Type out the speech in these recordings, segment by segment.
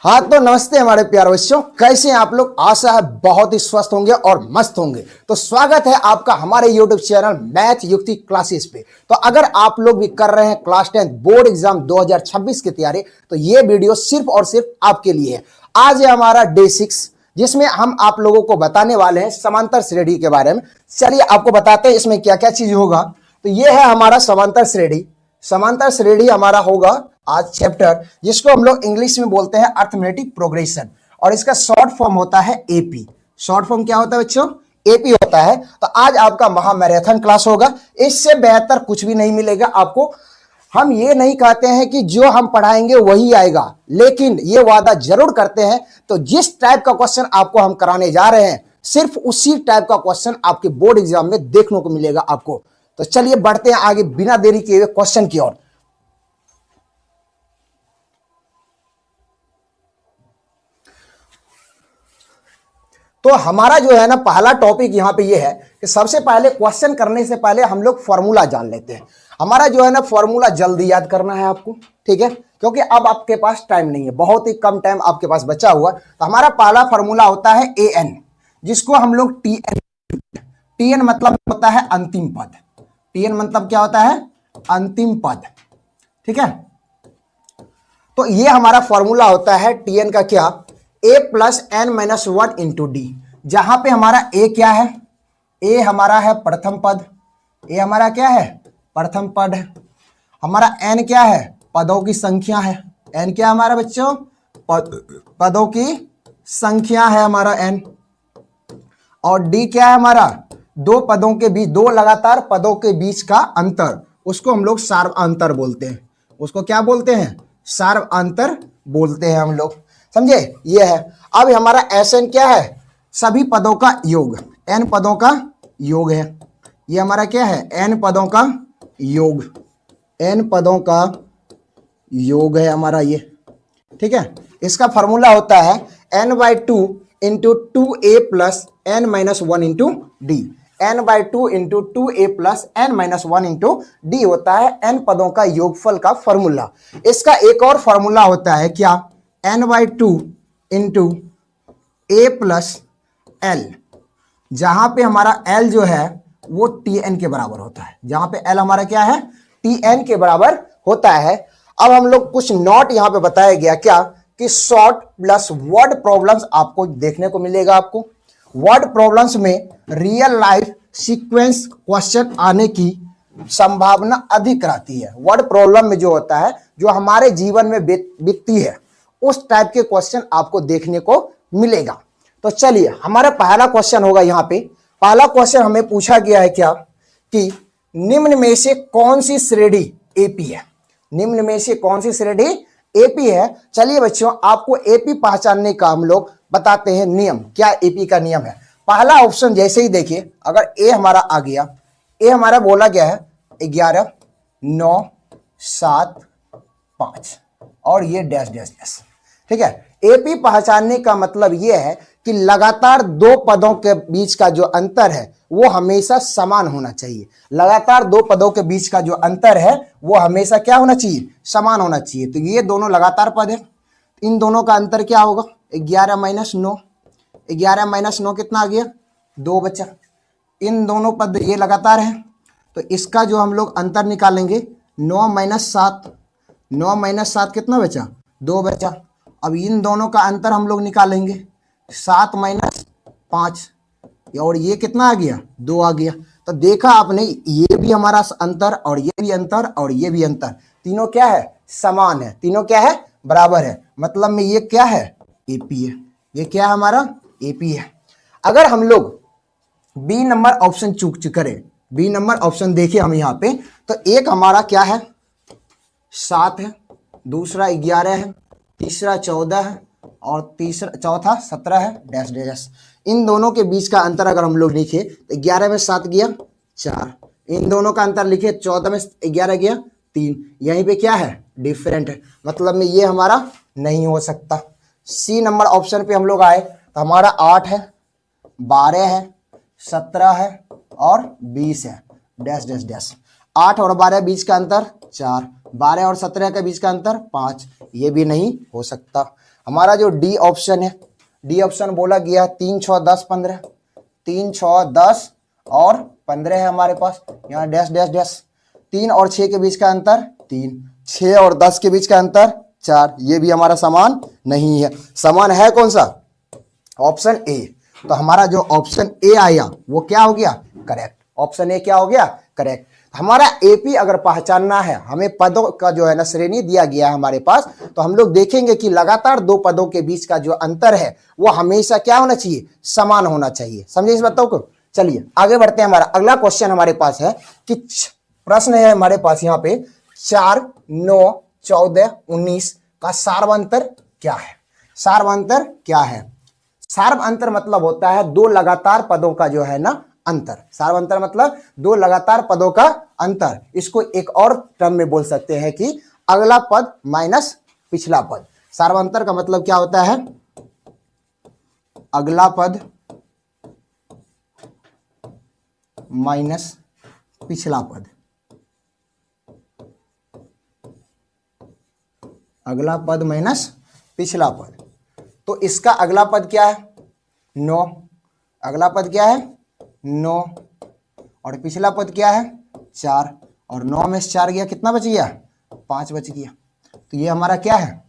हाँ तो नमस्ते हमारे प्यारे बच्चों, कैसे हैं आप लोग। आशा है बहुत ही स्वस्थ होंगे और मस्त होंगे। तो स्वागत है आपका हमारे YouTube चैनल मैथ युक्ति क्लासेस पे। तो अगर आप लोग भी कर रहे हैं क्लास 10 बोर्ड एग्जाम 2026 की तैयारी, तो ये वीडियो सिर्फ और सिर्फ आपके लिए है। आज है हमारा डे 6, जिसमें हम आप लोगों को बताने वाले हैं समांतर श्रेणी के बारे में। चलिए आपको बताते हैं इसमें क्या क्या चीज होगा। तो ये है हमारा समांतर श्रेणी। समांतर श्रेणी हमारा होगा आज चैप्टर, जिसको हम लोग इंग्लिश में बोलते हैं अर्थमेटिक प्रोग्रेशन, और इसका शॉर्ट फॉर्म होता है एपी। शॉर्ट फॉर्म क्या होता है बच्चों? एपी होता है। तो आज आपका महामैराथन क्लास होगा, इससे बेहतर कुछ भी नहीं मिलेगा आपको। हम ये नहीं कहते हैं कि जो हम पढ़ाएंगे वही आएगा, लेकिन ये वादा जरूर करते हैं। तो जिस टाइप का क्वेश्चन आपको हम कराने जा रहे हैं, सिर्फ उसी टाइप का क्वेश्चन आपके बोर्ड एग्जाम में देखने को मिलेगा आपको। तो चलिए बढ़ते हैं आगे बिना देरी किए हुए क्वेश्चन की ओर। तो हमारा जो है ना पहला टॉपिक यहां पे ये है कि सबसे पहले क्वेश्चन करने से पहले हम लोग फॉर्मूला जान लेते हैं। हमारा जो है ना फॉर्मूला जल्दी याद करना है आपको, ठीक है, क्योंकि अब आपके पास टाइम नहीं है, बहुत ही कम टाइम आपके पास बचा हुआ। तो हमारा पहला फॉर्मूला होता है एन, जिसको हम लोग टीएन, टीएन मतलब होता है अंतिम पद। टीएन मतलब क्या होता है? अंतिम पद, ठीक है। तो ये हमारा फॉर्मूला होता है टीएन का, क्या? A plus N minus 1 into D. जहां पे हमारा ए क्या है? ए हमारा है प्रथम पद। ए हमारा क्या है? प्रथम पद है। हमारा एन क्या है? पदों की संख्या है। एन क्या हमारा बच्चों? पदों की संख्या है हमारा एन। और डी क्या है हमारा? दो पदों के बीच, दो लगातार पदों के बीच का अंतर, उसको हम लोग सार्वअंतर बोलते हैं। उसको क्या बोलते हैं? सार्वअंतर बोलते हैं हम लोग, समझे? ये है। अब हमारा एस एन क्या है? सभी पदों का योग, एन पदों का योग है। ये हमारा क्या है? एन पदों का योग, एन पदों का योग है हमारा ये, ठीक है। इसका फॉर्मूला होता है n by two into two a plus N minus 1 into d. N by two into two a plus N minus 1 into d होता है एन पदों का योगफल का फॉर्मूला। इसका एक और फॉर्मूला होता है क्या? N by two into a plus l, जहां पे हमारा एल जो है वो टी एन के बराबर होता है। जहां पे एल हमारा क्या है? टी एन के बराबर होता है। अब हम लोग कुछ नोट यहां पे बताया गया क्या कि शॉर्ट प्लस वर्ड प्रॉब्लम्स आपको देखने को मिलेगा। आपको वर्ड प्रॉब्लम्स में रियल लाइफ सीक्वेंस क्वेश्चन आने की संभावना अधिक रहती है। वर्ड प्रॉब्लम में जो होता है, जो हमारे जीवन में बीतती है, उस टाइप के क्वेश्चन आपको देखने को मिलेगा। तो चलिए हमारा पहला क्वेश्चन होगा। यहाँ पे पहला क्वेश्चन हमें पूछा गया है क्या कि निम्न में से कौन सी श्रेणी एपी है? निम्न में से कौन सी श्रेणी एपी है? चलिए बच्चों, आपको एपी पहचानने का हम लोग बताते हैं नियम। क्या एपी का नियम है? पहला ऑप्शन जैसे ही देखिए, अगर ए हमारा आ गया, ए हमारा बोला गया है 11 9 7 5 और ये डैश डैश डैश, ठीक है। एपी पहचानने का मतलब यह है कि लगातार दो पदों के बीच का जो अंतर है वो हमेशा समान होना चाहिए। लगातार दो पदों के बीच का जो अंतर है वो हमेशा क्या होना चाहिए? समान होना चाहिए। तो ये दोनों लगातार पद है, इन दोनों का अंतर क्या होगा? 11 माइनस 9। 11 माइनस 9 कितना आ गया? 2 बचा। इन दोनों पद ये लगातार है, तो इसका जो हम लोग अंतर निकालेंगे 9 माइनस 7। 9 माइनस 7 कितना बचा? 2 बचा। अब इन दोनों का अंतर हम लोग निकालेंगे 7 माइनस 5, और ये कितना आ गया? 2 आ गया। तो देखा आपने, ये भी हमारा अंतर और ये भी अंतर और ये भी अंतर, तीनों क्या है? समान है। तीनों क्या है? बराबर है। मतलब में ये क्या है? एपी है। ये क्या है हमारा? एपी है। अगर हम लोग बी नंबर ऑप्शन चूक करें, बी नंबर ऑप्शन देखिए हम यहाँ पे, तो एक हमारा क्या है? 7 है, दूसरा 11 है, तीसरा 14 है और चौथा 17 है डैश डैश। इन दोनों के बीच का अंतर अगर हम लोग लिखे तो 11 में 7 गया 4। इन दोनों का अंतर लिखे 14 में 11 गया 3। यहीं पे क्या है? डिफरेंट है। मतलब में ये हमारा नहीं हो सकता। सी नंबर ऑप्शन पे हम लोग आए तो हमारा 8 है, 12 है, 17 है और 20 है डैश डैश डैश। 8 और 12 बीच का अंतर 4, 12 और 17 के बीच का अंतर 5। ये भी नहीं हो सकता। हमारा जो डी ऑप्शन है, डी ऑप्शन बोला गया 3 6 10 15, 3 6 10 और 15 है हमारे पास, यहाँ डैश डैश डैश। 3 और 6 के बीच का अंतर 3, 6 और 10 के बीच का अंतर 4, ये भी हमारा समान नहीं है। समान है कौन सा? Option A. तो हमारा जो ऑप्शन ए आया वो क्या हो गया? करेक्ट। ऑप्शन ए क्या हो गया? करेक्ट। हमारा एपी अगर पहचानना है, हमें पदों का जो है ना श्रेणी दिया गया है हमारे पास, तो हम लोग देखेंगे कि लगातार दो पदों के बीच का जो अंतर है वो हमेशा क्या होना चाहिए? समान होना चाहिए। समझे इस बातों को? चलिए आगे बढ़ते हैं। हमारा अगला क्वेश्चन हमारे पास है कि प्रश्न है हमारे पास यहाँ पे 4 9 14 19 का सार्वंतर क्या है? सार्वंतर क्या है? सार्वंतर मतलब होता है दो लगातार पदों का जो है ना अंतर। सार्वंतर मतलब दो लगातार पदों का अंतर। इसको एक और टर्म में बोल सकते हैं कि अगला पद माइनस पिछला पद। सार्वंतर का मतलब क्या होता है? अगला पद माइनस पिछला पद। अगला पद माइनस पिछला पद। तो इसका अगला पद क्या है? 9। अगला पद क्या है? 9। और पिछला पद क्या है? 4। और 9 में से 4 गया, कितना बच गया? 5 बच गया। तो ये हमारा क्या है?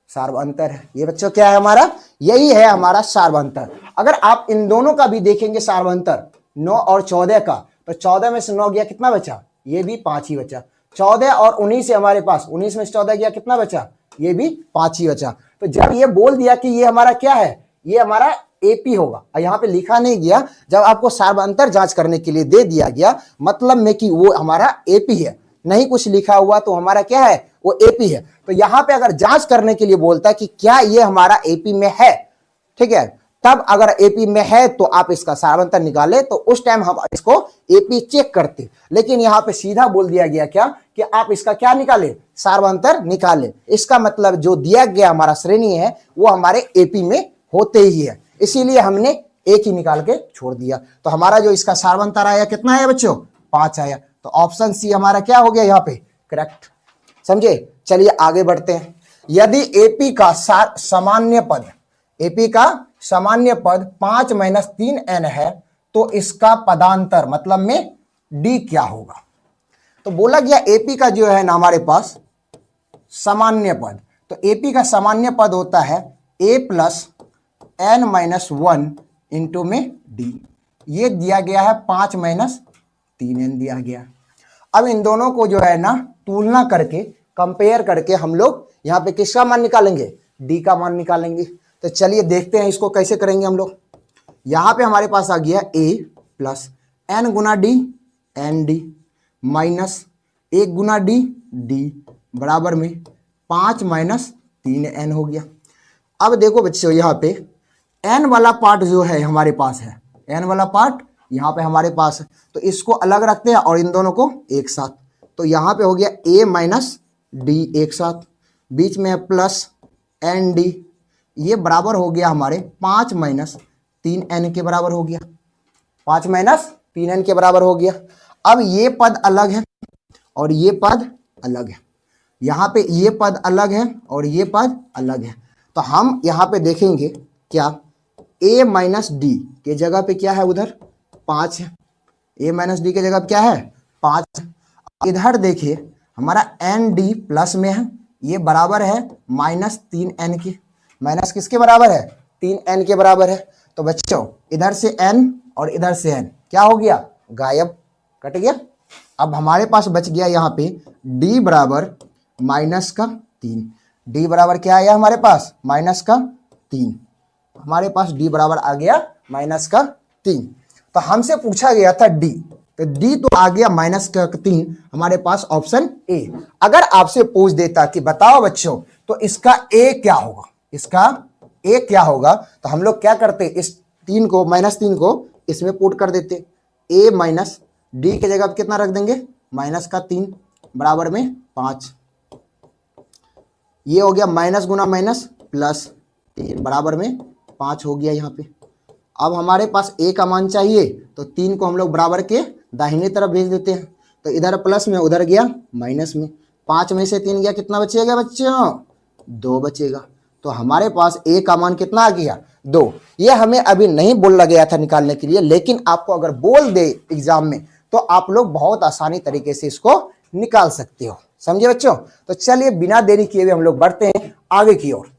सार्वंतर है। ये बच्चों क्या है हमारा? यही है हमारा सार्वंतर। अगर आप इन दोनों का भी देखेंगे सार्वंतर 9 और 14 का, तो 14 में से 9 गया, कितना बचा? ये भी 5 ही बचा। 14 और 19 है हमारे पास, 19 में से 14 गया, कितना बचा? ये भी 5 ही बचा। तो जब ये बोल दिया कि ये हमारा क्या है? ये हमारा एपी होगा। और यहाँ पे लिखा नहीं गया, जब आपको सार्वंतर जांच करने के लिए दे दिया गया मतलब में कि वो हमारा एपी है, नहीं कुछ लिखा हुआ तो हमारा क्या है? वो एपी है। तो यहाँ पे अगर जांच करने के लिए बोलता है कि क्या ये हमारा एपी में है, ठीक है, तब अगर एपी में है तो आप इसका सार्वंतर निकाले, तो उस टाइम हम इसको एपी चेक करते। लेकिन यहाँ पे सीधा बोल दिया गया क्या कि आप इसका क्या निकाले? सार्वंतर निकाले। इसका मतलब जो दिया गया हमारा श्रेणी है वो हमारे एपी में होते ही है, इसीलिए हमने एक ही निकाल के छोड़ दिया। तो हमारा जो इसका सार्वंतर आया कितना आया बच्चों? 5 आया। तो ऑप्शन सी हमारा क्या हो गया यहाँ पे? करेक्ट। समझे? चलिए आगे बढ़ते हैं। यदि एपी का सामान्य पद, एपी का सामान्य पद 5 - 3n है, तो इसका पदांतर मतलब में डी क्या होगा? तो बोला गया एपी का जो है ना हमारे पास सामान्य पद, तो एपी का सामान्य पद होता है a + n - 1 इंटू में डी। ये दिया गया है 5 - 3n दिया गया। अब इन दोनों को जो है ना तुलना करके, कंपेयर करके हम लोग यहाँ पे किसका मान निकालेंगे? डी का मान निकालेंगे। तो चलिए देखते हैं इसको कैसे करेंगे हम लोग। यहाँ पे हमारे पास आ गया a + n गुना डी, एन डी, माइनस 1 गुना डी, डी, बराबर में 5 - 3n हो गया। अब देखो बच्चों यहाँ पे n वाला पार्ट जो है हमारे पास है, n वाला पार्ट यहाँ पे हमारे पास है, तो इसको अलग रखते हैं और इन दोनों को एक साथ। तो यहाँ पे हो गया a - डी एक साथ, बीच में प्लस एन डी, ये बराबर हो गया हमारे 5 - 3n के बराबर हो गया। 5 - 3n के बराबर हो गया। अब ये पद अलग है और ये पद अलग है, यहाँ पे ये पद अलग है और ये पद अलग है। तो हम यहाँ पे देखेंगे क्या, a - डी के जगह पे क्या है? उधर 5 है। a - डी के जगह पे क्या है? 5। इधर देखिए हमारा एन डी प्लस में है, ये बराबर है -3n के। माइनस किसके बराबर है? 3n के बराबर है। तो बच्चों इधर से n और इधर से n क्या हो गया? गायब, कट गया। अब हमारे पास बच गया यहाँ पे d बराबर -3। d बराबर क्या आया हमारे पास? -3। हमारे पास d बराबर आ गया -3। तो हमसे पूछा गया था d, तो d तो आ गया -3 हमारे पास ऑप्शन ए। अगर आपसे पूछ देता कि बताओ बच्चों तो इसका a क्या होगा, इसका a क्या होगा, तो हम लोग क्या करते? इस 3 को -3 को इसमें पुट कर देते। a - d के जगह कितना रख देंगे? -3 बराबर में 5। ये हो गया माइनस गुना माइनस प्लस, बराबर में 5 हो गया यहाँ पे। अब हमारे पास a का मान चाहिए, तो 3 को हम लोग बराबर के दाहिने तरफ भेज देते हैं। तो इधर प्लस में, उधर गया माइनस में। 5 में से 3 गया, कितना बचेगा बच्चों? 2 बचेगा। तो हमारे पास ए का मान कितना आ गया 2। ये हमें अभी नहीं बोला गया था निकालने के लिए, लेकिन आपको अगर बोल दे एग्जाम में तो आप लोग बहुत आसानी तरीके से इसको निकाल सकते हो। समझे बच्चों? तो चलिए बिना देरी किए हुए हम लोग बढ़ते हैं आगे की ओर।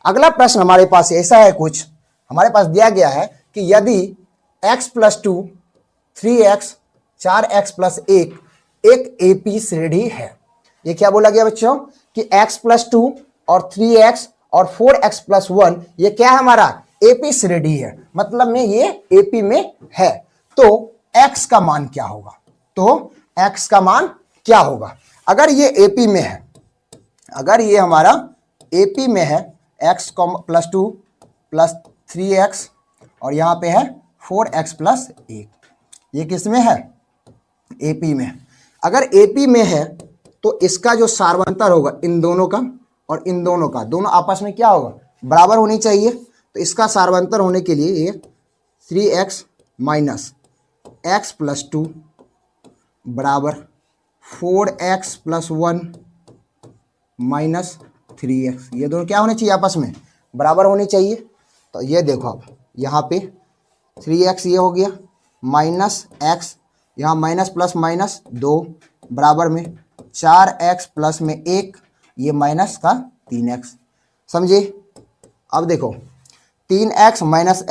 अगला प्रश्न हमारे पास ऐसा है, कुछ हमारे पास दिया गया है कि यदि x + 2, 3x, 4x + 1 एक एपी श्रेणी है। ये क्या बोला गया बच्चों कि x + 2 और 3x और 4x + 1 ये क्या है हमारा एपी श्रेणी है, मतलब में ये एपी में है। तो x का मान क्या होगा? तो x का मान क्या होगा अगर ये एपी में है? अगर ये हमारा एपी में है x + 2 + 3x और यहां पे है 4x + 1, ये किस में है? एपी में। अगर एपी में है तो इसका जो सार्वंतर होगा इन दोनों का और इन दोनों का, दोनों आपस में क्या होगा बराबर होनी चाहिए। तो इसका सार्वंतर होने के लिए ये 3x - x + 2 बराबर 4x + 1 - 3x, ये दोनों क्या होने चाहिए आपस में बराबर होनी चाहिए। तो ये देखो आप यहाँ पे 3x ये हो गया माइनस x, यहाँ माइनस प्लस माइनस 2 बराबर में 4x + में 1, ये माइनस का 3x। समझे? अब देखो 3x -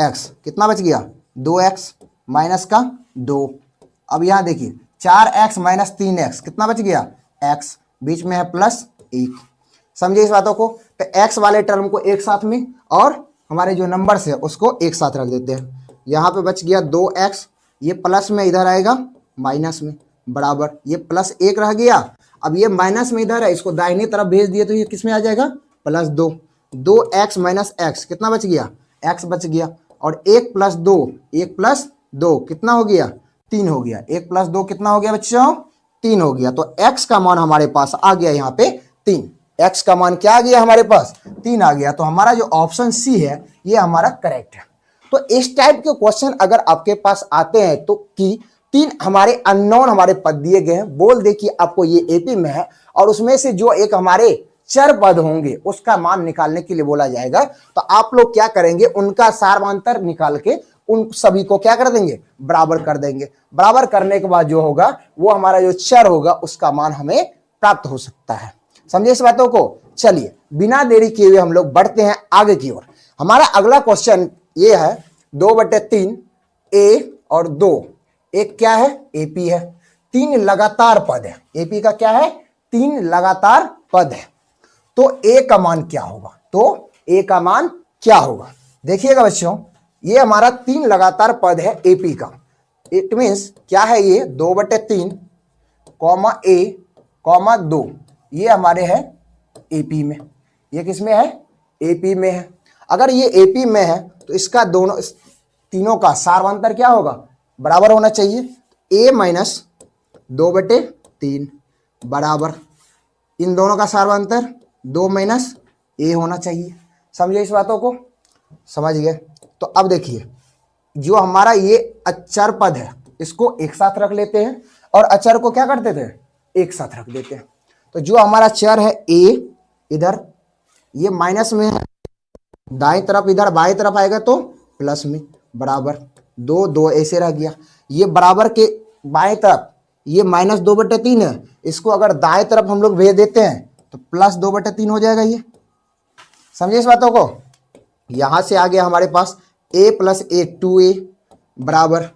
x कितना बच गया 2x माइनस का 2। अब यहाँ देखिए 4x - 3x कितना बच गया x, बीच में है +1। समझे इस बातों को? तो x वाले टर्म को एक साथ में और हमारे जो नंबर है उसको एक साथ रख देते हैं। यहाँ पे बच गया 2x, ये प्लस में इधर आएगा माइनस में बराबर, ये +1 रह गया। अब ये माइनस में इधर है, इसको दाहिनी तरफ भेज दिए तो ये किस में आ जाएगा +2। 2x - x कितना बच गया x बच गया, और 1 + 2 1 + 2 कितना हो गया 3 हो गया। 1 + 2 कितना हो गया बच्चों 3 हो गया। तो x का मान हमारे पास आ गया यहाँ पे 3। x का मान क्या आ गया हमारे पास 3 आ गया। तो हमारा जो ऑप्शन सी है ये हमारा करेक्ट है। तो इस टाइप के क्वेश्चन अगर आपके पास आते हैं तो कि 3 हमारे अननोन हमारे पद दिए गए हैं, बोल दे कि आपको ये एपी में है और उसमें से जो एक हमारे चर पद होंगे उसका मान निकालने के लिए बोला जाएगा, तो आप लोग क्या करेंगे उनका सार्वंतर निकाल के उन सभी को क्या कर देंगे बराबर कर देंगे। बराबर करने के बाद जो होगा वो हमारा जो चर होगा उसका मान हमें प्राप्त हो सकता है। समझे इस बातों को? चलिए बिना देरी किए हुए हम लोग बढ़ते हैं आगे की ओर। हमारा अगला क्वेश्चन ये है 2/3 a और 2 एक क्या है एपी है, 3 लगातार पद है। एपी का क्या है 3 लगातार पद है। तो a का मान क्या होगा? तो a का मान क्या होगा देखिएगा बच्चों, ये हमारा 3 लगातार पद है एपी का। इट मीन्स क्या है ये 2/3 a 2 ये हमारे है एपी में। ये किस में है एपी में है। अगर ये एपी में है तो इसका दोनों तीनों का सार्वंतर क्या होगा बराबर होना चाहिए। a - 2/3 बराबर इन दोनों का सार्वंतर 2 - a होना चाहिए। समझे इस बातों को? समझ गए? तो अब देखिए जो हमारा ये अचर पद है इसको एक साथ रख लेते हैं और अचर को क्या करते थे एक साथ रख देते हैं। तो जो हमारा चर है a इधर ये माइनस में है, दाएं तरफ इधर बाएं तरफ आएगा तो प्लस में बराबर 2 2 ऐसे रह गया। ये बराबर के बाएं तरफ ये -2/3 है, इसको अगर दाएं तरफ हम लोग भेज देते हैं तो +2/3 हो जाएगा ये। समझे इस बातों को? यहां से आ गया हमारे पास a + a 2a बराबर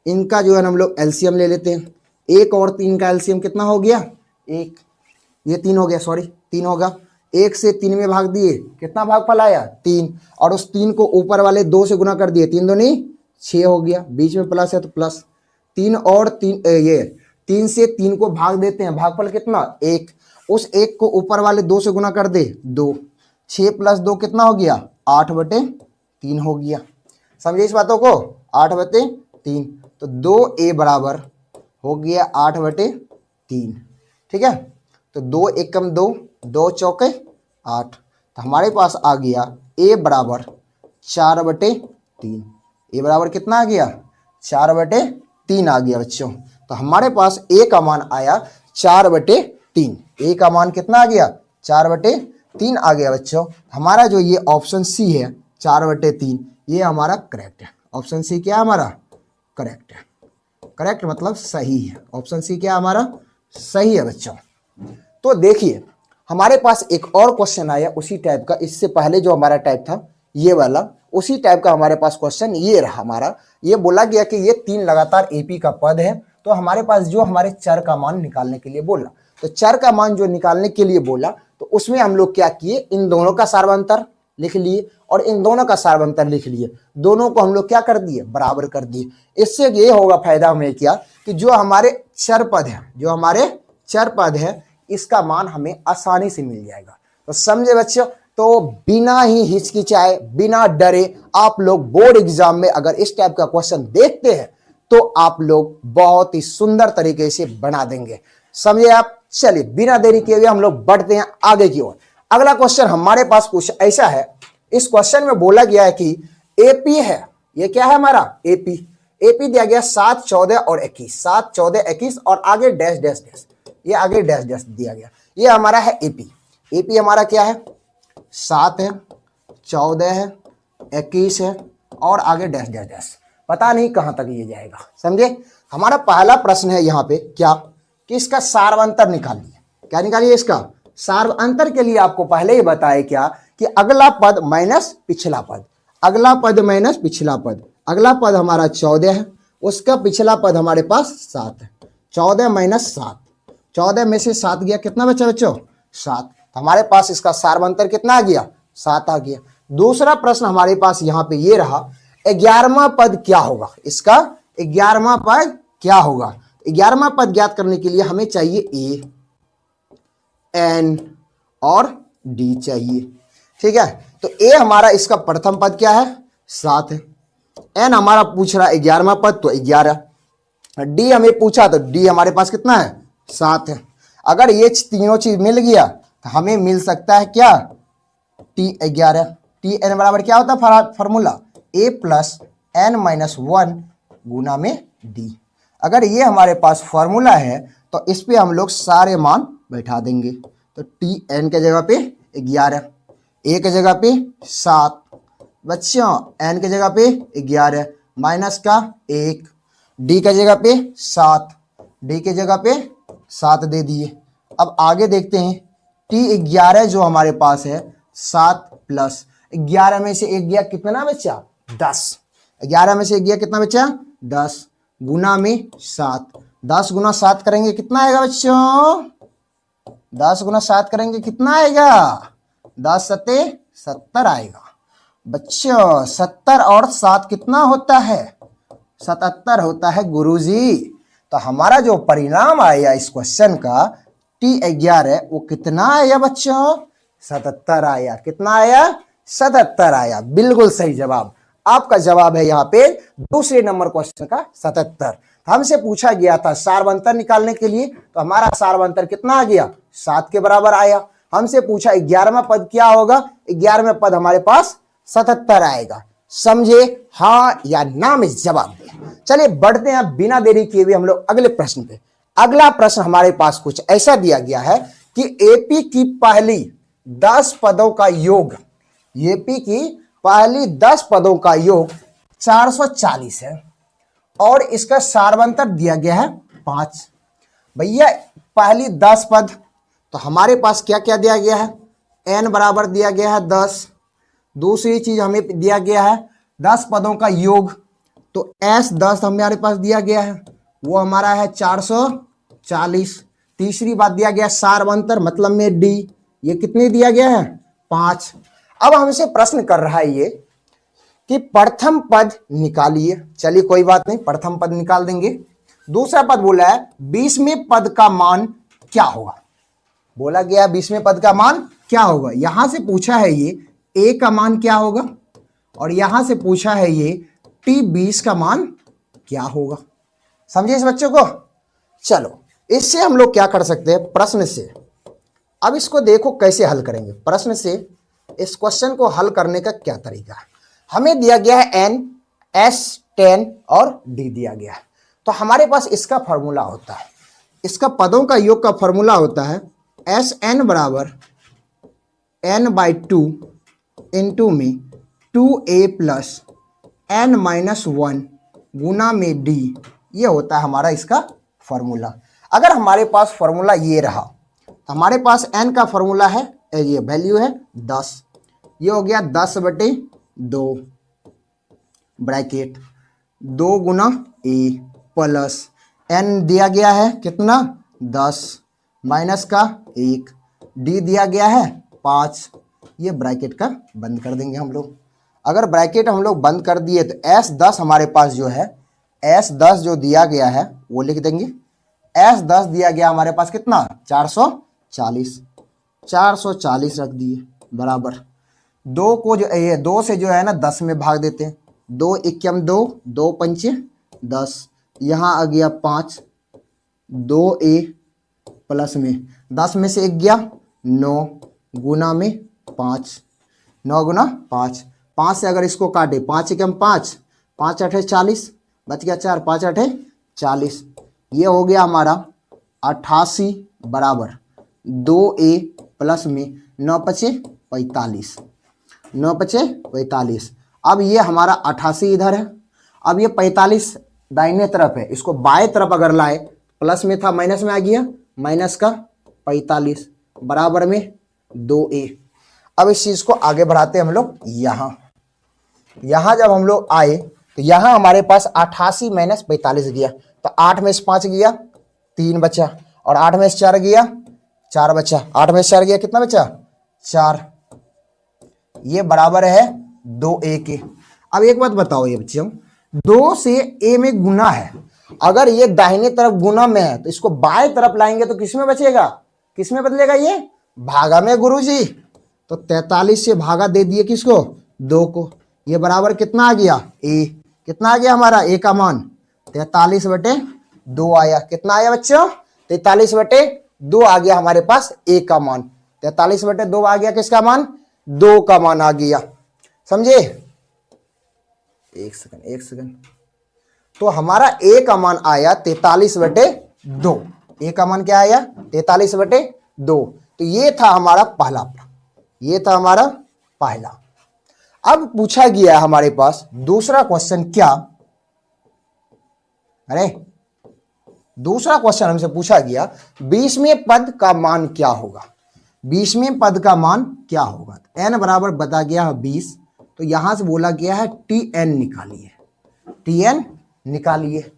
इनका जो है हम लोग एलसीएम ले लेते हैं। 1 और 3 का एलसीएम कितना हो गया 1, ये 3 हो गया, सॉरी 3 होगा। 1 से 3 में भाग दिए कितना भागफल आया 3, और उस 3 को ऊपर वाले 2 से गुना कर दिए, 3 दूनी 6 हो गया, बीच में प्लस है तो प्लस 3 और 3 ये 3 से 3 को भाग देते हैं, भागफल कितना 1, उस 1 को ऊपर वाले 2 से गुना कर दे 2, 6 + 2 कितना हो गया 8/3 हो गया। समझे इस बातों को 8/3। तो 2a बराबर हो गया 8/3। ठीक है? तो 2 एकम 2 2 चौके 8, तो हमारे पास आ गया a बराबर 4/3। a बराबर कितना आ गया 4/3 आ गया बच्चों। तो हमारे पास a का मान आया 4/3। a का मान कितना आ गया 4/3। 3 आ गया बच्चों। हमारा जो ये ऑप्शन सी है 4/3 ये हमारा करेक्ट है। ऑप्शन सी क्या है हमारा? करेक्ट है। करेक्ट मतलब सही है। ऑप्शन सी क्या हमारा? सही है बच्चों। तो देखिए हमारे पास एक और क्वेश्चन आया उसी टाइप का। इससे पहले जो हमारा टाइप था ये वाला, उसी टाइप का हमारे पास क्वेश्चन ये रहा हमारा। ये बोला गया कि ये 3 लगातार एपी का पद है, तो हमारे पास जो हमारे चर का मान निकालने के लिए बोला, तो चर का मान जो निकालने के लिए बोला तो उसमें हम लोग क्या किए, इन दोनों का सार्वंतर लिख लिए और इन दोनों का सार्वंतर लिख लिए। दोनों को हम लोग क्या कर दिए, बराबर कर दिए। इससे ये होगा फायदा हमें क्या, कि जो हमारे चर पद है, जो हमारे चर पद है, इसका मान हमें आसानी से मिल जाएगा। तो समझे बच्चों? तो बिना ही हिचकिचाए, बिना डरे आप लोग बोर्ड एग्जाम में अगर इस टाइप का क्वेश्चन देखते हैं तो आप लोग बहुत ही सुंदर तरीके से बना देंगे। समझे आप? चलिए बिना देरी किए हुए हम लोग बढ़ते हैं आगे की ओर। अगला क्वेश्चन हमारे पास कुछ ऐसा है। इस क्वेश्चन में बोला गया है कि एपी है, ये क्या है हमारा? एपी। एपी दिया गया 7, 14 और 21, 7, 14, 21 और आगे डैश डैश डैश, ये आगे डैश डैश दिया गया। ये हमारा है एपी। एपी हमारा क्या है? 7 है, 14 है, 21 है और आगे डैश डैश डैश, पता नहीं कहां तक ये जाएगा। समझे? हमारा पहला प्रश्न है यहाँ पे क्या, कि इसका सार्वंतर निकालिए। क्या निकालिए? इसका सार्वंतर के लिए आपको पहले ही बताया क्या, कि अगला पद माइनस पिछला पद, अगला पद माइनस पिछला पद। अगला पद हमारा 14 है, उसका पिछला पद हमारे पास 7 है। 14 माइनस 7, 14 में से 7 गया, कितना बचा बच्चों? 7। हमारे पास इसका सार्वंतर कितना आ गया? 7 आ गया। दूसरा प्रश्न हमारे पास यहाँ पे ये रहा, 11वां पद क्या होगा? इसका 11वां पद क्या होगा? 11वां पद ज्ञात करने के लिए हमें चाहिए ए, एन और डी चाहिए। ठीक है, तो ए हमारा इसका प्रथम पद क्या है? 7 है। एन हमारा पूछ रहा है 11वां पद, तो 11। डी हमें पूछा तो डी हमारे पास कितना है? 7 है। अगर ये तीनों चीज मिल गया तो हमें मिल सकता है क्या? T11। टी एन बराबर क्या होता है फॉर्मूला? ए प्लस एन माइनस 1 गुना में डी। अगर ये हमारे पास फॉर्मूला है तो इस पे हम लोग सारे मान बैठा देंगे। तो टी एन के जगह पे 11, ए के जगह पे 7 बच्चों, एन के जगह पे 11 माइनस का 1, डी के जगह पे 7, डी के जगह पे 7 दे दिए। अब आगे देखते हैं, T11 जो हमारे पास है 7 प्लस 11 में से 1 गया, कितना बचा? 10। 11 में से 1 गया, कितना बचा? 10 गुना में 7। 10 गुना 7 करेंगे कितना आएगा बच्चों? 10 गुना 7 करेंगे कितना आएगा? 10 सत्ते 70 आएगा बच्चों। 70 और 7 कितना होता है? 77 होता है गुरुजी। तो हमारा जो परिणाम आया इस क्वेश्चन का T11 वो कितना आया बच्चों? 77 आया। कितना आया? 77 आया। बिल्कुल सही जवाब। आपका जवाब है यहाँ पे दूसरे नंबर क्वेश्चन का 77। हमसे पूछा गया था सार्वंतर निकालने के लिए, तो हमारा सार्वंतर कितना आ गया? 7 के बराबर आया। हमसे पूछा 11वां पद क्या होगा? 11वां पद हमारे पास 77 आएगा। समझे? हाँ या ना में जवाब दिया। चलिए बढ़ते हैं बिना देरी किए हुए हम लोग अगले प्रश्न पे। अगला प्रश्न हमारे पास कुछ ऐसा दिया गया है कि एपी की पहली 10 पदों का योग, एपी की पहली 10 पदों का योग 440 है और इसका सार्वंतर दिया गया है 5। भैया पहली 10 पद, तो हमारे पास क्या क्या दिया गया है? n बराबर दिया गया है 10। दूसरी चीज हमें दिया गया है 10 पदों का योग, तो s 10 हमारे पास दिया गया है, वो हमारा है 440। तीसरी बात दिया गया सार्वंतर मतलब में d, ये कितने दिया गया है? 5। अब हमसे प्रश्न कर रहा है ये कि प्रथम पद निकालिए। चलिए कोई बात नहीं, प्रथम पद निकाल देंगे। दूसरा पद बोला है 20वें पद का मान क्या होगा? बोला गया 20वें पद का मान क्या होगा? यहां से पूछा है ये a का मान क्या होगा और यहां से पूछा है ये T20 का मान क्या होगा। समझे इस बच्चों को? चलो इससे हम लोग क्या कर सकते हैं, प्रश्न से। अब इसको देखो कैसे हल करेंगे। प्रश्न से इस क्वेश्चन को हल करने का क्या तरीका है। हमें दिया गया है n, s, 10 और d दिया गया है, तो हमारे पास इसका फॉर्मूला होता है, इसका पदों का योग का फॉर्मूला होता है एस एन बराबर n/2 इंटू में 2a प्लस n-1 गुना में d, ये होता है हमारा इसका फॉर्मूला। अगर हमारे पास फॉर्मूला ये रहा, हमारे पास n का फॉर्मूला है, ये वैल्यू है 10, ये हो गया 10/2 bracket 2 Guna a plus n दिया गया है कितना 10 माइनस का 1, d दिया गया है 5, ये ब्रैकेट का बंद कर देंगे हम लोग। अगर ब्रैकेट हम लोग बंद कर दिए तो S10 हमारे पास जो है, S10 जो दिया गया है वो लिख देंगे। S10 दिया गया हमारे पास कितना 440 रख दिए बराबर 2 को जो ये 2 से जो है ना 10 में भाग देते हैं, 2 एकम 2, 2 पंचे 10, यहाँ आ गया 5, 2a प्लस में 10 में से 1 गया 9 गुना में 5, 9 गुना 5, 5 से अगर इसको काटे 5 एकम 5, 5 8 40, बच गया 4, 5 8 40, ये हो गया हमारा 88 बराबर 2a प्लस में 9 पचे 45, 9 पचे 45। अब ये हमारा 88 इधर है, अब ये 45 दाहिने तरफ है, इसको बाएं तरफ अगर लाए, प्लस में था माइनस में आ गया, माइनस का 45 बराबर में 2a। अब इस चीज को आगे बढ़ाते हम लोग, यहां जब हम लोग आए तो यहां हमारे पास 88 माइनस 45 गया, तो 8 में से 5 गया 3 बचा, और 8 में से 4 गया 4 बचा, 8 में से 4 गया कितना बचा 4, ये बराबर है 2a के। अब एक बात बताओ ये बच्चों, 2 से a में गुना है, अगर ये दाहिने तरफ गुना में है तो इसको बाएं तरफ लाएंगे तो किस में बचेगा, किस में बदलेगा, ये भागा में गुरुजी। तो 43 से भागा दे दिए किसको 2 को, ये बराबर कितना आ गया a, कितना आ गया हमारा a का मान 43/2 आया, कितना आया बच्चों 43/2 आ गया हमारे पास a का मान, 43/2 आ गया किसका मान 2 का मान आ गया, समझे। एक सेकंड, तो हमारा a का मान आया 43/2, a का मान क्या आया 43/2। तो ये था हमारा पहला, ये था हमारा पहला। अब पूछा गया हमारे पास दूसरा क्वेश्चन, क्या, अरे दूसरा क्वेश्चन हमसे पूछा गया 20वें पद का मान क्या होगा, 20वें पद का मान क्या होगा। n बराबर बता गया 20, तो यहां से बोला गया है tn निकालिए, tn निकालिए।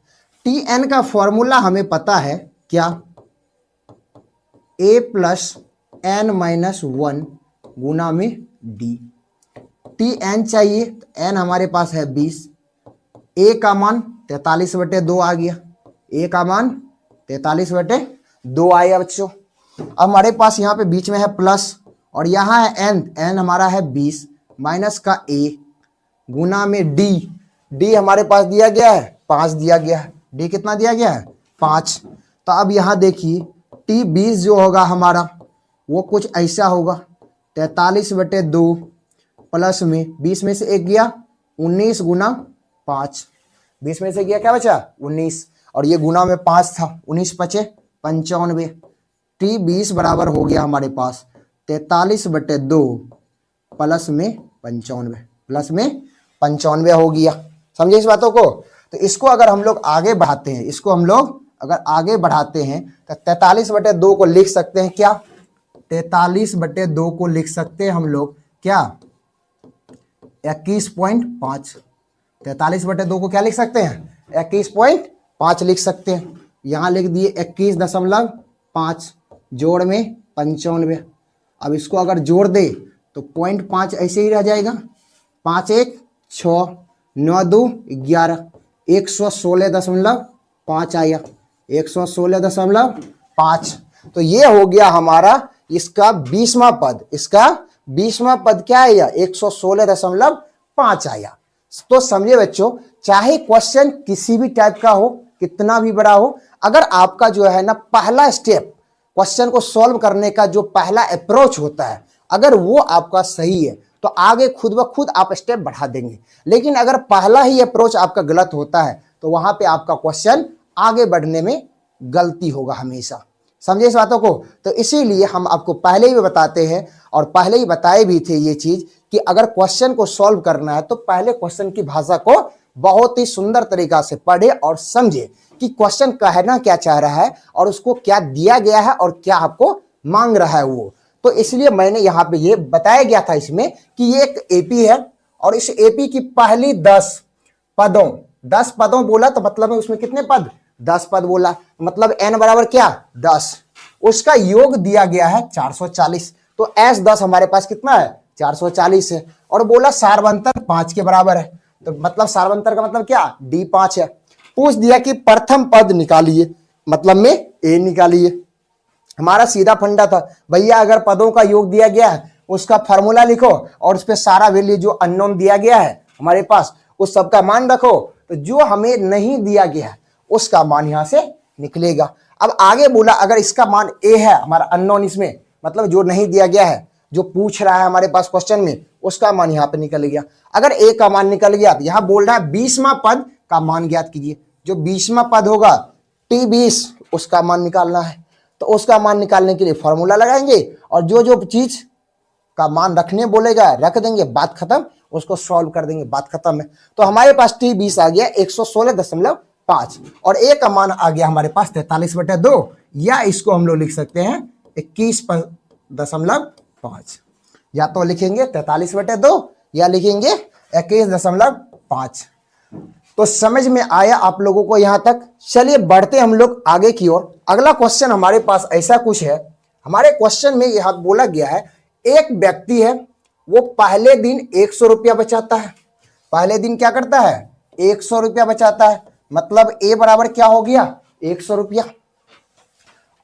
tn का फॉर्मूला हमें पता है क्या, a प्लस n-1 गुना में d। tn चाहिए तो n हमारे पास है 20, a का मान 43/2 आ गया, a का मान 43/2 आया बच्चों। अब हमारे पास यहाँ पे बीच में है प्लस और यहाँ है n हमारा है 20 माइनस का a गुना में d, d हमारे पास दिया गया है 5 दिया गया है, d कितना दिया गया है 5। तो अब यहाँ देखिए t 20 जो होगा हमारा वो कुछ ऐसा होगा 43/2 प्लस में 20 में से 1 गया 19 गुना 5, 20 में से गया क्या बचा 19, और ये गुना में 5 था, 19 पचे 95, t 20 बराबर हो गया हमारे पास 43/2 प्लस में 95, प्लस में 95 हो गया, समझे इस बातों को। तो इसको अगर हम लोग आगे बढ़ाते हैं, इसको हम लोग अगर आगे बढ़ाते हैं तो 43/2 को लिख सकते हैं क्या, 43/2 को लिख सकते हैं हम लोग क्या 21.5, 43/2 को क्या लिख सकते हैं 21.5 लिख सकते हैं। यहाँ लिख दिए 21.5 जोड़ में 95। अब इसको अगर जोड़ दे तो 0.5 ऐसे ही रह जाएगा, 5 1 6 9 2 11, 116.5 आया, 116.5। तो ये हो गया हमारा इसका 20वां पद, इसका 20वां पद क्या आया 116.5 आया। तो समझे बच्चों, चाहे क्वेश्चन किसी भी टाइप का हो, कितना भी बड़ा हो, अगर आपका जो है ना पहला स्टेप क्वेश्चन को सॉल्व करने का जो पहला अप्रोच होता है, अगर वो आपका सही है तो आगे खुद ब खुद आप स्टेप बढ़ा देंगे। लेकिन अगर पहला ही अप्रोच आपका गलत होता है तो वहां पे आपका क्वेश्चन आगे बढ़ने में गलती होगा हमेशा, समझे इस बातों को। तो इसीलिए हम आपको पहले ही बताते हैं और पहले ही बताए भी थे ये चीज कि अगर क्वेश्चन को सॉल्व करना है तो पहले क्वेश्चन की भाषा को बहुत ही सुंदर तरीका से पढ़े और समझे कि क्वेश्चन कहना क्या चाह रहा है और उसको क्या दिया गया है और क्या आपको मांग रहा है वो। तो इसलिए मैंने यहाँ पे ये बताया गया था इसमें कि ये एक एपी है और इस एपी की पहली 10 पदों बोला तो मतलब है उसमें कितने पद, 10 पद बोला, मतलब n बराबर क्या 10, उसका योग दिया गया है 440। तो S10 हमारे पास कितना है 440 है और बोला सारवंतर 5 के बराबर है। तो मतलब सारवंतर का मतलब क्या D5 है। पूछ दिया कि प्रथम पद निकालिए, मतलब में A निकालिए। हमारा सीधा फंडा था भैया, अगर पदों का योग दिया गया है उसका फॉर्मूला लिखो और उस पर सारा वैल्यू जो अननोन दिया गया है हमारे पास उस सबका मान रखो, तो जो हमें नहीं दिया गया है उसका मान यहां से निकलेगा। अब आगे बोला अगर इसका मान ए है हमारा अननोन, इसमें मतलब जो नहीं दिया गया है, जो पूछ रहा है हमारे पास क्वेश्चन में, उसका मान यहाँ पे निकल गया। अगर ए का मान निकल गया तो यहां बोल रहा है 20वां पद का मान ज्ञात कीजिए। जो 20वां पद होगा T20 उसका मान निकालना है। तो उसका मान निकालने के लिए फॉर्मूला लगाएंगे और जो जो चीज का मान रखने बोलेगा रख देंगे, बात खत्म, उसको सॉल्व कर देंगे, बात खत्म है। तो हमारे पास T20 आ गया 116.5 और ए का मान आ गया हमारे पास 43/2, या इसको हम लोग लिख सकते हैं 21.5, या तो लिखेंगे 43/2 या लिखेंगे 21.5। तो समझ में आया आप लोगों को यहां तक। चलिए बढ़ते हम लोग आगे की ओर। अगला क्वेश्चन हमारे पास ऐसा कुछ है, हमारे क्वेश्चन में यह बोला गया है एक व्यक्ति है वो पहले दिन 100 रुपया बचाता है। पहले दिन क्या करता है 100 रुपया बचाता है, मतलब ए बराबर क्या हो गया 100 रुपया,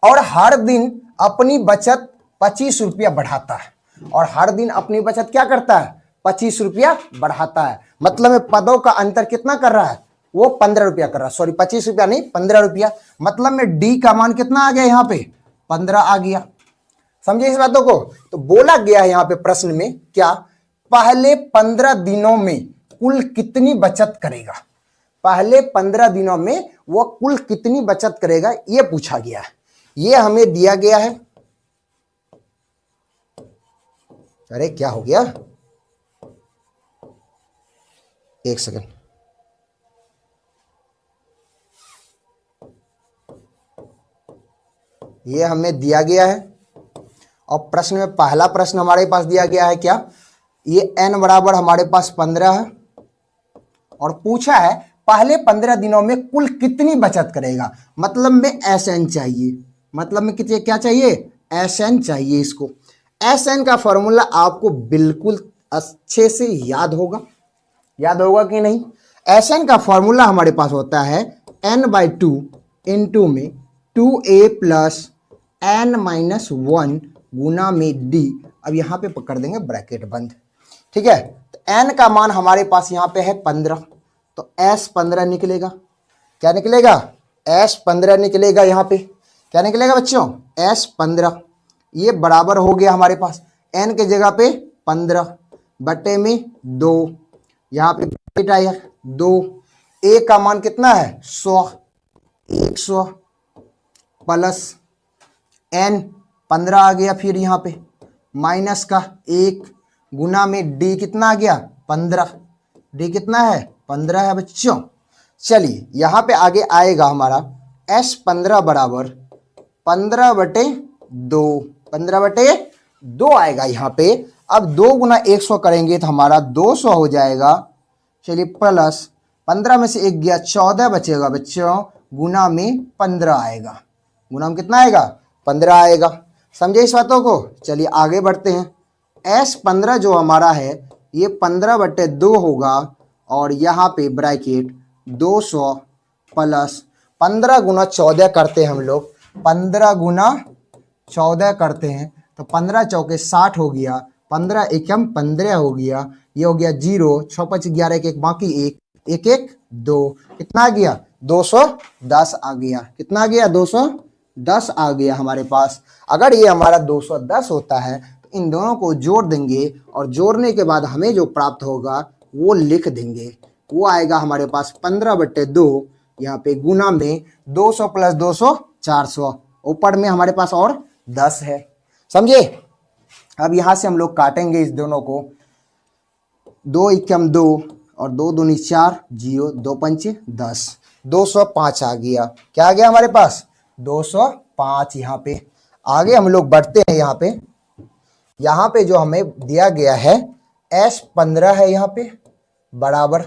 और हर दिन अपनी बचत 25 रुपया बढ़ाता है। और हर दिन अपनी बचत क्या करता है 25 रुपया बढ़ाता है, मतलब में पदों का अंतर कितना कर रहा है वो 15 रुपया कर रहा है, सॉरी 25 रुपया नहीं 15 रुपया, मतलब में डी का मान कितना आ गया यहाँ पे 15 आ गया। समझे इस बातों को। तो बोला गया है यहाँ पे प्रश्न में क्या, पहले 15 दिनों में कुल कितनी बचत करेगा, पहले 15 दिनों में वो कुल कितनी बचत करेगा ये पूछा गया है। ये हमें दिया गया है, अरे क्या हो गया, एक सेकंड, ये हमें दिया गया है और प्रश्न में पहला प्रश्न हमारे पास दिया गया है क्या, ये n बराबर हमारे पास 15 है और पूछा है पहले 15 दिनों में कुल कितनी बचत करेगा, मतलब में Sn चाहिए, मतलब में कितने क्या चाहिए Sn चाहिए। इसको Sn का फॉर्मूला आपको बिल्कुल अच्छे से याद होगा, याद होगा कि नहीं। Sn का फॉर्मूला हमारे पास होता है n/2 इंटू में 2a प्लस n-1 गुना में d। अब यहां पे पकड़ देंगे ब्रैकेट बंद, ठीक है। तो n का मान हमारे पास यहां पे है 15, तो S15 निकलेगा। क्या निकलेगा S15 निकलेगा। यहां पे क्या निकलेगा बच्चों S15। ये बराबर हो गया हमारे पास n के जगह पे 15 बटे में 2, यहाँ पे ब्रैकेट आया 2, a का मान कितना है 100 प्लस n 15 आ गया, फिर यहाँ पे माइनस का 1 गुना में d कितना आ गया 15, d कितना है 15 है बच्चों। चलिए यहाँ पे आगे आएगा हमारा S15 बराबर 15/2, 15/2 आएगा यहाँ पे। अब 2 गुना 100 करेंगे तो हमारा 200 हो जाएगा। चलिए प्लस 15 में से 1 गया 14 बचेगा बच्चों, गुना में 15 आएगा, गुना में कितना आएगा 15 आएगा। समझे इस बातों को। चलिए आगे बढ़ते हैं। S15 जो हमारा है ये 15/2 होगा और यहाँ पे ब्रैकेट 200 प्लस 15 गुना 14 करते हैं हम लोग, 15 गुना 14 करते हैं तो 15 चौके 60 हो गया, 15 एकम 15 हो गया, ये हो गया 0, 6 5 11 1 1 बाकी 1 1 1 2, कितना आ गया 210 आ गया। कितना आ गया 210 आ गया हमारे पास। अगर ये हमारा 210 होता है तो इन दोनों को जोड़ देंगे और जोड़ने के बाद हमें जो प्राप्त होगा वो लिख देंगे। वो आएगा हमारे पास 15/2, यहाँ पे गुना में 200 प्लस 200 400, ऊपर में हमारे पास और 10 है, समझे। अब यहां से हम लोग काटेंगे इस दोनों को, 2 एकम 2 और 2 दूनी 4, 0, 2 पंचे 10, 205 आ गया। क्या आ गया हमारे पास? 205। यहाँ पे आगे हम लोग बढ़ते हैं। यहाँ पे जो हमें दिया गया है S15 है, यहाँ पे बराबर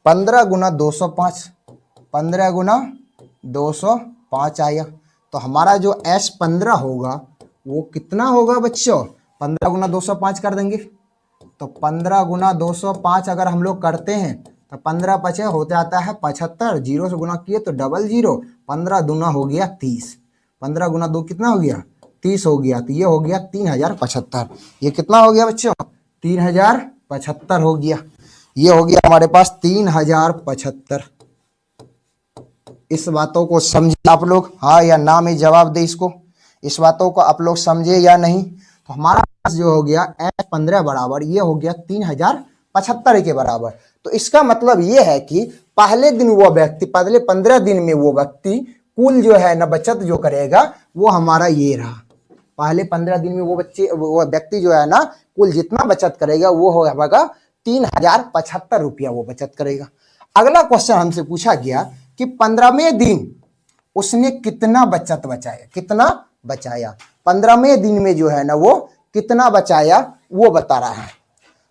15 गुना 205, 15 गुना 205 आया। तो हमारा जो S15 होगा वो कितना होगा बच्चों? 15 गुना 205 कर देंगे तो 15 गुना 205 अगर हम लोग करते हैं तो 15 पचे होते आता है 75, 0 से गुना किए तो डबल 0, 15 दूना हो गया 30, 15 गुना 2 कितना हो गया? 30 हो गया। तो ये हो गया 3075। ये कितना हो गया बच्चों? 3075 हो गया। ये हो गया हमारे पास 3075। इस बातों को समझे आप लोग, हाँ या ना में जवाब दे इसको। इस बातों को आप लोग समझे या नहीं? तो हमारा पास जो हो गया S15 बराबर ये हो गया 3075 के बराबर। तो इसका मतलब ये है कि पहले दिन वो व्यक्ति, पहले 15 दिन में वो व्यक्ति कुल जो है ना बचत जो करेगा वो हमारा ये रहा। पहले 15 दिन में वो व्यक्ति जो है ना कुल जितना बचत करेगा वो होगा 3075 रुपया वो बचत करेगा। अगला क्वेश्चन हमसे पूछा गया कि 15वें दिन उसने कितना बचत बचाया, कितना बचाया, 15वें दिन में जो है ना वो कितना बचाया वो बता रहा है।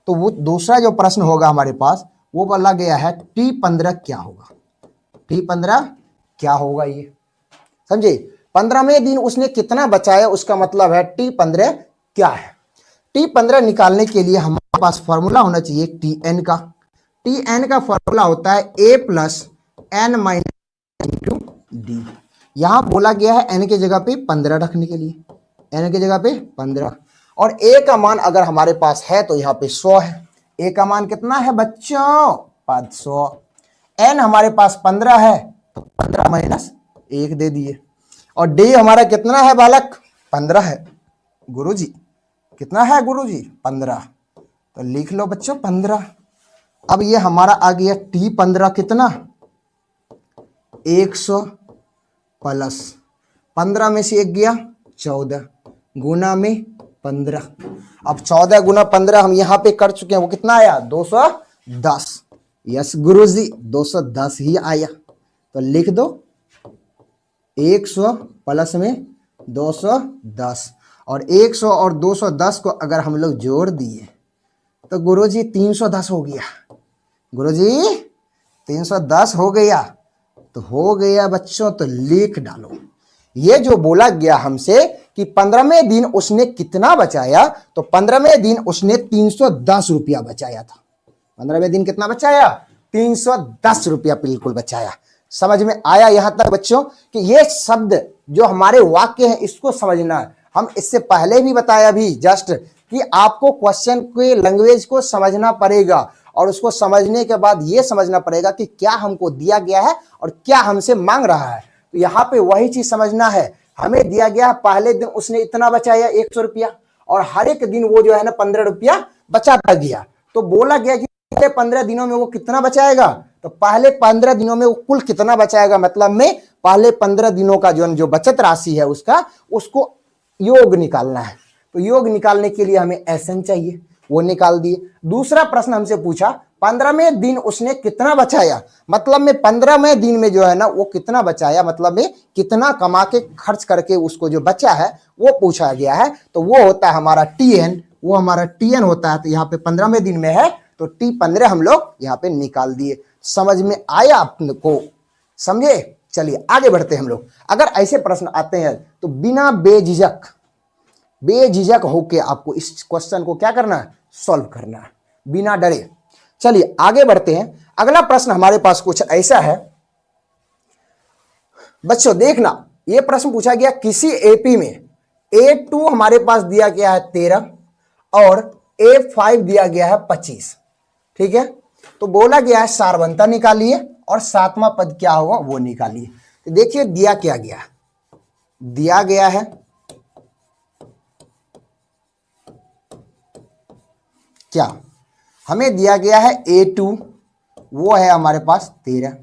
तो वो दूसरा जो प्रश्न होगा हमारे पास वो बोला गया है T15 क्या होगा? T15 क्या होगा ये समझे। 15वें दिन उसने कितना बचाया उसका मतलब है T15 क्या है। T15 निकालने के लिए हमारे पास फॉर्मूला होना चाहिए Tn का। Tn का फॉर्मूला होता है A plus n minus into D. यहां बोला गया है n के जगह पे 15 रखने के लिए, n के जगह पे 15 और a का मान अगर हमारे पास है तो यहाँ पे 100 है। a का मान कितना है बच्चों? 500। n हमारे पास 15 है तो 15 माइनस 1 दे दिए और d हमारा कितना है बालक? 15 है। गुरुजी कितना है गुरुजी? 15। तो लिख लो बच्चों 15। अब ये हमारा आ गया T15 कितना? 100 प्लस 15 में से 1 गया 14 गुना में 15। अब 14 गुना 15 हम यहाँ पे कर चुके हैं, वो कितना आया? 210। यस गुरुजी 210 ही आया। तो लिख दो 100 प्लस में 210 और 100 और 210 को अगर हम लोग जोड़ दिए तो गुरुजी 310 हो गया। गुरुजी 310 हो गया। तो हो गया बच्चों। तो लिख डालो ये जो बोला गया हमसे कि 15वें दिन उसने कितना बचाया, तो 15वें दिन उसने 310 रुपया बचाया था। 15वें दिन कितना बचाया? 310 रुपया बिल्कुल बचाया। समझ में आया यहां तक बच्चों कि ये शब्द जो हमारे वाक्य है इसको समझना है। हम इससे पहले भी बताया भी जस्ट कि आपको क्वेश्चन के लैंग्वेज को समझना पड़ेगा और उसको समझने के बाद ये समझना पड़ेगा कि क्या हमको दिया गया है और क्या हमसे मांग रहा है। तो यहाँ पे वही चीज समझना है। हमें दिया गया पहले दिन उसने इतना बचाया 100 रुपया और हर एक दिन वो जो है ना 15 रुपया बचाता गया। तो बोला गया कि पहले 15 दिनों में वो कितना बचाएगा, तो पहले 15 दिनों में वो कुल कितना बचाएगा, मतलब में पहले 15 दिनों का जो बचत राशि है उसको योग निकालना है। तो योग निकालने के लिए हमें SN चाहिए, वो निकाल दिए। दूसरा प्रश्न हमसे पूछा 15वें दिन उसने कितना बचाया, मतलब में 15वें दिन में जो है ना वो कितना बचाया, मतलब में कितना कमा के खर्च करके उसको जो बचा है वो पूछा गया है। तो वो होता है हमारा TN, वो हमारा TN होता है। तो यहाँ पे 15वें दिन में है तो T15 हम लोग यहाँ पे निकाल दिए। समझ में आया आपको? समझे? चलिए आगे बढ़ते हैं हम लोग। अगर ऐसे प्रश्न आते हैं तो बिना बेझिझक होके आपको इस क्वेश्चन को क्या करना है? सॉल्व करना है बिना डरे। चलिए आगे बढ़ते हैं। अगला प्रश्न हमारे पास कुछ ऐसा है बच्चों, देखना यह प्रश्न पूछा गया किसी AP में A2 हमारे पास दिया गया है 13 और A5 दिया गया है 25। ठीक है, तो बोला गया है सारवंता निकालिए और सातवां पद क्या होगा वो निकालिए। तो देखिए दिया क्या गया, दिया गया है क्या, हमें दिया गया है A2 वो है हमारे पास 13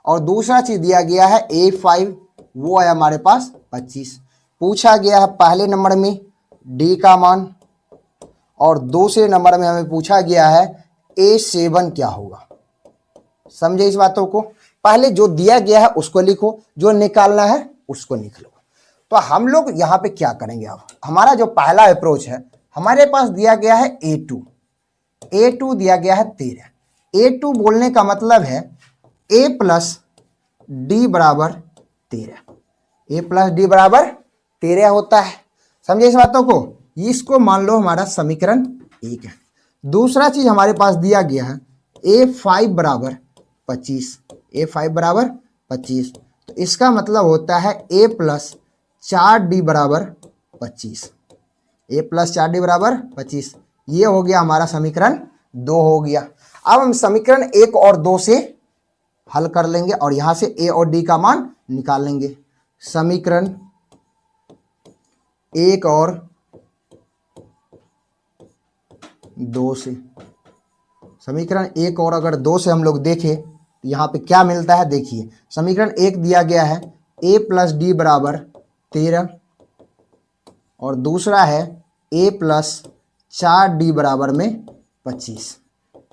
और दूसरा चीज दिया गया है A5 वो है हमारे पास 25। पूछा गया है पहले नंबर में डी का मान, और दूसरे नंबर में हमें पूछा गया है A7 क्या होगा। समझे इस बातों को। पहले जो दिया गया है उसको लिखो, जो निकालना है उसको निकालो। तो हम लोग यहाँ पे क्या करेंगे, अब हमारा जो पहला अप्रोच है, हमारे पास दिया गया है A2 दिया गया है 13। A2 बोलने का मतलब है A प्लस डी बराबर 13। A प्लस डी बराबर 13 होता है। समझे इस बातों को। इसको मान लो हमारा समीकरण 1 है। दूसरा चीज हमारे पास दिया गया है A5 बराबर 25। A5 बराबर 25, तो इसका मतलब होता है A प्लस 4D बराबर 25। A प्लस 4D बराबर 25, ये हो गया हमारा समीकरण 2 हो गया। अब हम समीकरण 1 और 2 से हल कर लेंगे और यहां से A और D का मान निकाल लेंगे। समीकरण 1 और 2 से, समीकरण 1 और अगर 2 से हम लोग देखें तो यहाँ पे क्या मिलता है, देखिए समीकरण 1 दिया गया है A प्लस डी बराबर 13, और दूसरा है A प्लस 4D बराबर में 25।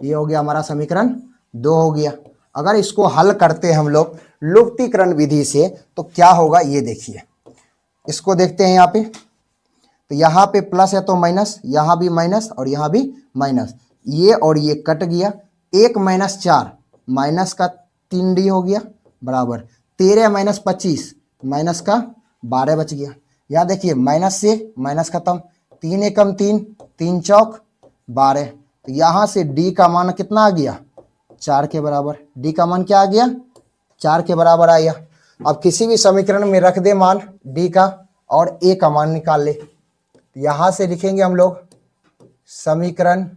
ये हो गया हमारा समीकरण 2 हो गया। अगर इसको हल करते हैं हम लोग लुप्तीकरण विधि से तो क्या होगा, ये देखिए। इसको देखते हैं यहाँ पे, तो यहाँ पे प्लस है तो माइनस, यहाँ भी माइनस और यहाँ भी माइनस, ये और ये कट गया। 1 माइनस 4 माइनस का 3D हो गया बराबर 13 माइनस 25 माइनस का 12 बच गया। यहाँ देखिए माइनस से माइनस खत्म, 3 एकम 3, 3 चौक 12, तो यहाँ से D का मान कितना आ गया, 4 के बराबर। D का मान क्या आ गया, 4 के बराबर आ गया। अब किसी भी समीकरण में रख दे मान D का और A का मान निकाल ले। यहां से लिखेंगे हम लोग समीकरण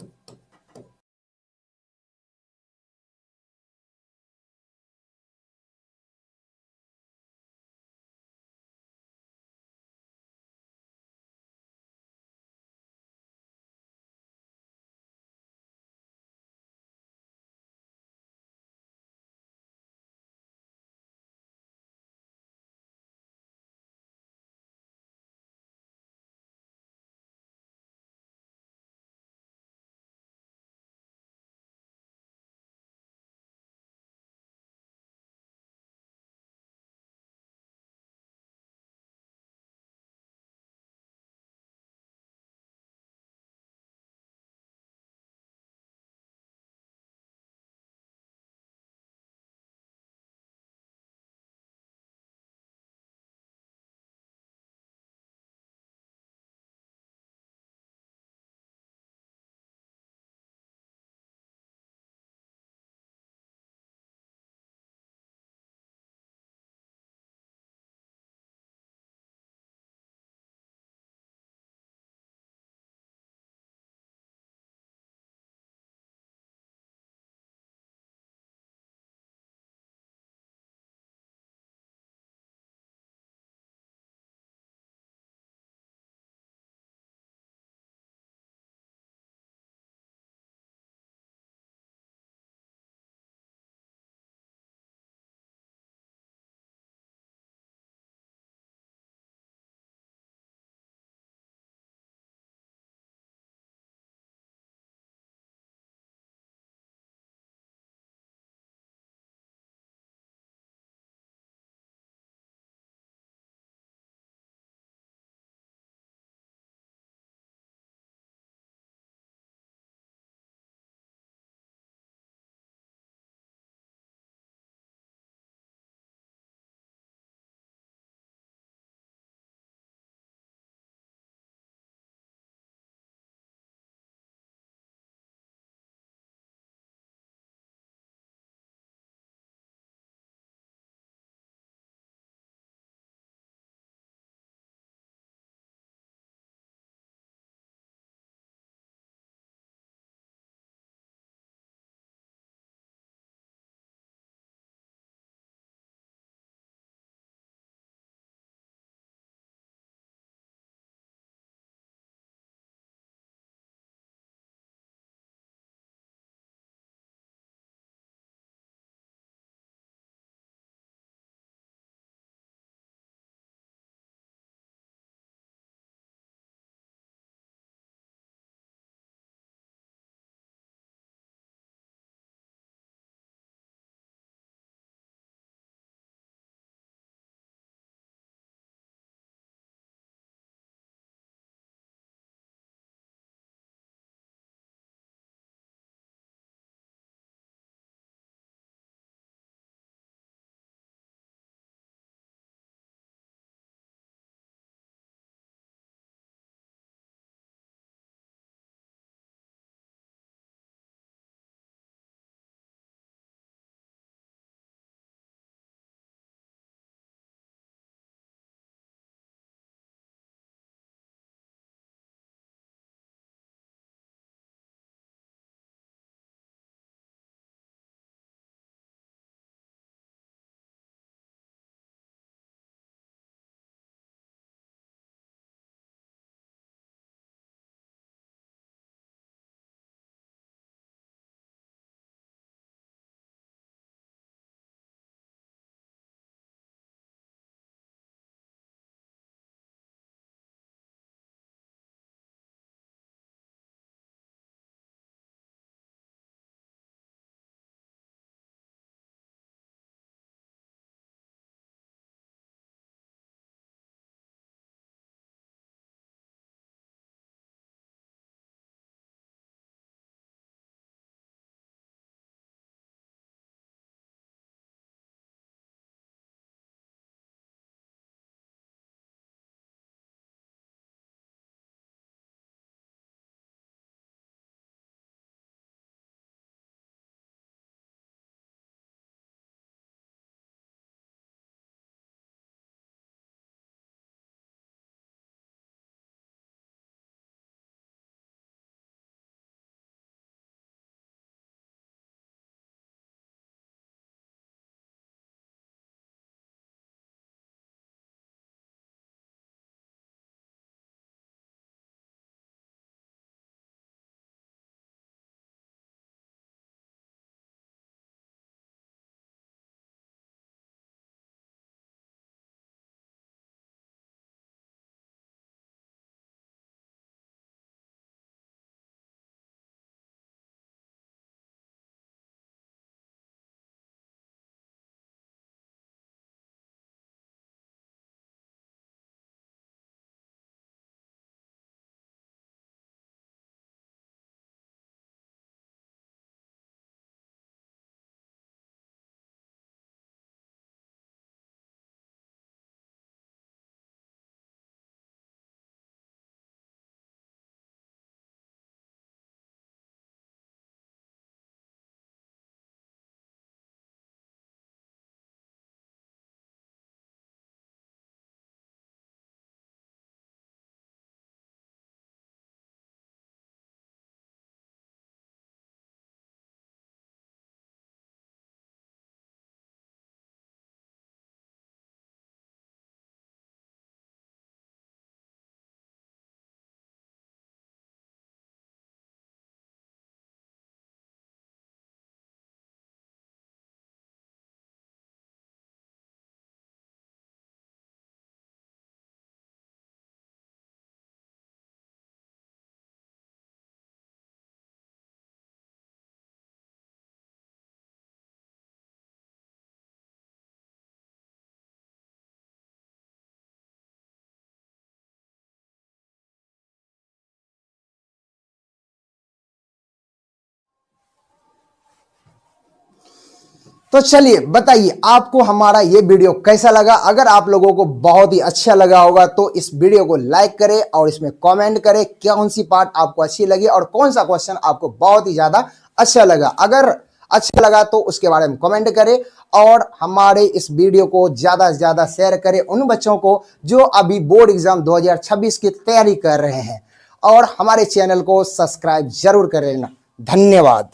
तो चलिए बताइए आपको हमारा ये वीडियो कैसा लगा। अगर आप लोगों को बहुत ही अच्छा लगा होगा तो इस वीडियो को लाइक करें और इसमें कमेंट करें कौन सी पार्ट आपको अच्छी लगी और कौन सा क्वेश्चन आपको बहुत ही ज्यादा अच्छा लगा। अगर अच्छा लगा तो उसके बारे में कमेंट करें और हमारे इस वीडियो को ज्यादा से ज्यादा शेयर करें उन बच्चों को जो अभी बोर्ड एग्जाम 2026 की तैयारी कर रहे हैं और हमारे चैनल को सब्सक्राइब जरूर कर लेना। धन्यवाद।